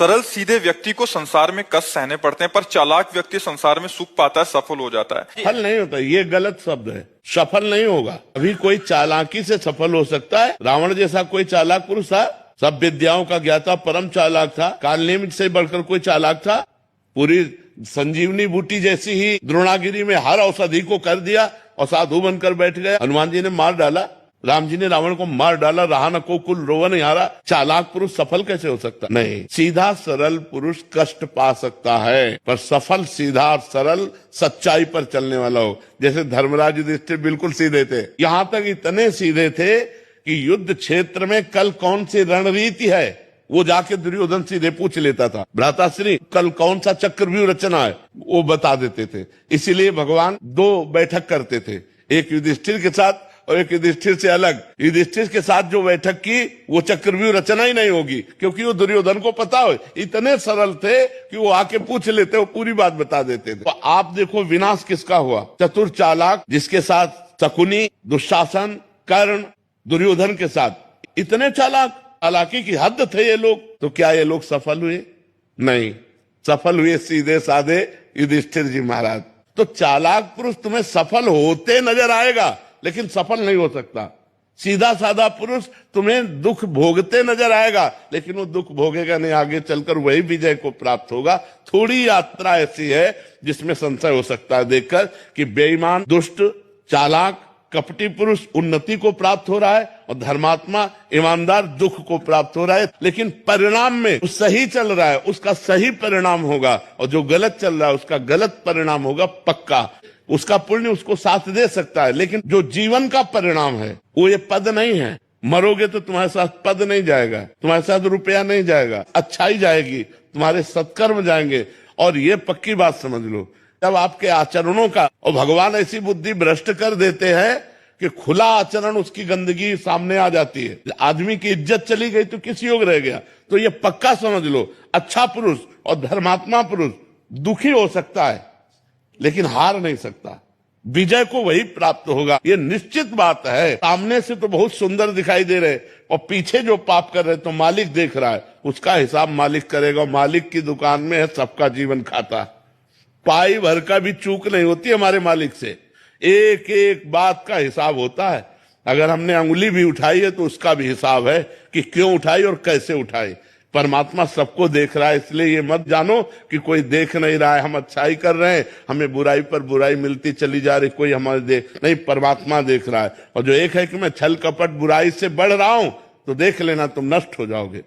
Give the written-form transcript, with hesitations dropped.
सरल सीधे व्यक्ति को संसार में कष्ट सहने पड़ते हैं, पर चालाक व्यक्ति संसार में सुख पाता है, सफल हो जाता है। सफल नहीं होता, ये गलत शब्द है। सफल नहीं होगा। अभी कोई चालाकी से सफल हो सकता है। रावण जैसा कोई चालाक पुरुष था, सब विद्याओं का ज्ञाता, परम चालाक था। कालनेमी से बढ़कर कोई चालाक था? पूरी संजीवनी बूटी जैसी ही द्रोणागिरी में हर औषधि को कर दिया और साधु बनकर बैठ गया। हनुमान जी ने मार डाला, राम जी ने रावण को मार डाला, रहा न को कुल रोवन हारा। चालाक पुरुष सफल कैसे हो सकता? नहीं, सीधा सरल पुरुष कष्ट पा सकता है, पर सफल सीधा और सरल सच्चाई पर चलने वाला हो। जैसे धर्मराज युधिष्ठिर बिल्कुल सीधे थे, यहाँ तक इतने सीधे थे कि युद्ध क्षेत्र में कल कौन सी रणनीति है वो जाके दुर्योधन सीधे पूछ लेता था। भ्राताश्री कल कौन सा चक्रव्यूह रचना है वो बता देते थे। इसीलिए भगवान दो बैठक करते थे, एक युधिष्ठिर के साथ और एक युधिष्ठिर से अलग। युधिष्ठिर के साथ जो बैठक की वो चक्रव्यूह रचना ही नहीं होगी, क्योंकि वो दुर्योधन को पता हो। इतने सरल थे कि वो आके पूछ लेते, वो पूरी बात बता देते थे। तो आप देखो विनाश किसका हुआ? चतुर चालाक, जिसके साथ शकुनी, दुशासन, कर्ण, दुर्योधन के साथ इतने चालाक, चालाकी की हद थे ये लोग। तो क्या ये लोग सफल हुए? नहीं, सफल हुए सीधे साधे युधिष्ठिर जी महाराज। तो चालाक पुरुष तुम्हें सफल होते नजर आएगा, लेकिन सफल नहीं हो सकता। सीधा साधा पुरुष तुम्हें दुख भोगते नजर आएगा, लेकिन वो दुख भोगेगा नहीं, आगे चलकर वही विजय को प्राप्त होगा। थोड़ी यात्रा ऐसी है जिसमें संशय हो सकता है देखकर कि बेईमान, दुष्ट, चालाक, कपटी पुरुष उन्नति को प्राप्त हो रहा है और धर्मात्मा, ईमानदार दुख को प्राप्त हो रहा है। लेकिन परिणाम में जो सही चल रहा है उसका सही परिणाम होगा, और जो गलत चल रहा है उसका गलत परिणाम होगा पक्का। उसका पुण्य उसको साथ दे सकता है, लेकिन जो जीवन का परिणाम है वो ये पद नहीं है। मरोगे तो तुम्हारे साथ पद नहीं जाएगा, तुम्हारे साथ रुपया नहीं जाएगा, अच्छाई जाएगी, तुम्हारे सत्कर्म जाएंगे। और ये पक्की बात समझ लो, जब आपके आचरणों का, और भगवान ऐसी बुद्धि भ्रष्ट कर देते हैं कि खुला आचरण उसकी गंदगी सामने आ जाती है। आदमी की इज्जत चली गई तो किस योग रह गया? तो ये पक्का समझ लो, अच्छा पुरुष और धर्मात्मा पुरुष दुखी हो सकता है लेकिन हार नहीं सकता। विजय को वही प्राप्त होगा, ये निश्चित बात है। सामने से तो बहुत सुंदर दिखाई दे रहे और पीछे जो पाप कर रहे तो मालिक देख रहा है, उसका हिसाब मालिक करेगा। मालिक की दुकान में है सबका जीवन खाता, पाई भर का भी चूक नहीं होती हमारे मालिक से। एक एक बात का हिसाब होता है। अगर हमने अंगुली भी उठाई है तो उसका भी हिसाब है कि क्यों उठाई और कैसे उठाई। परमात्मा सबको देख रहा है, इसलिए ये मत जानो कि कोई देख नहीं रहा है, हम अच्छाई कर रहे हैं, हमें बुराई पर बुराई मिलती चली जा रही, कोई हमारे देख नहीं। परमात्मा देख रहा है। और जो एक है कि मैं छल कपट बुराई से बढ़ रहा हूं, तो देख लेना तुम नष्ट हो जाओगे।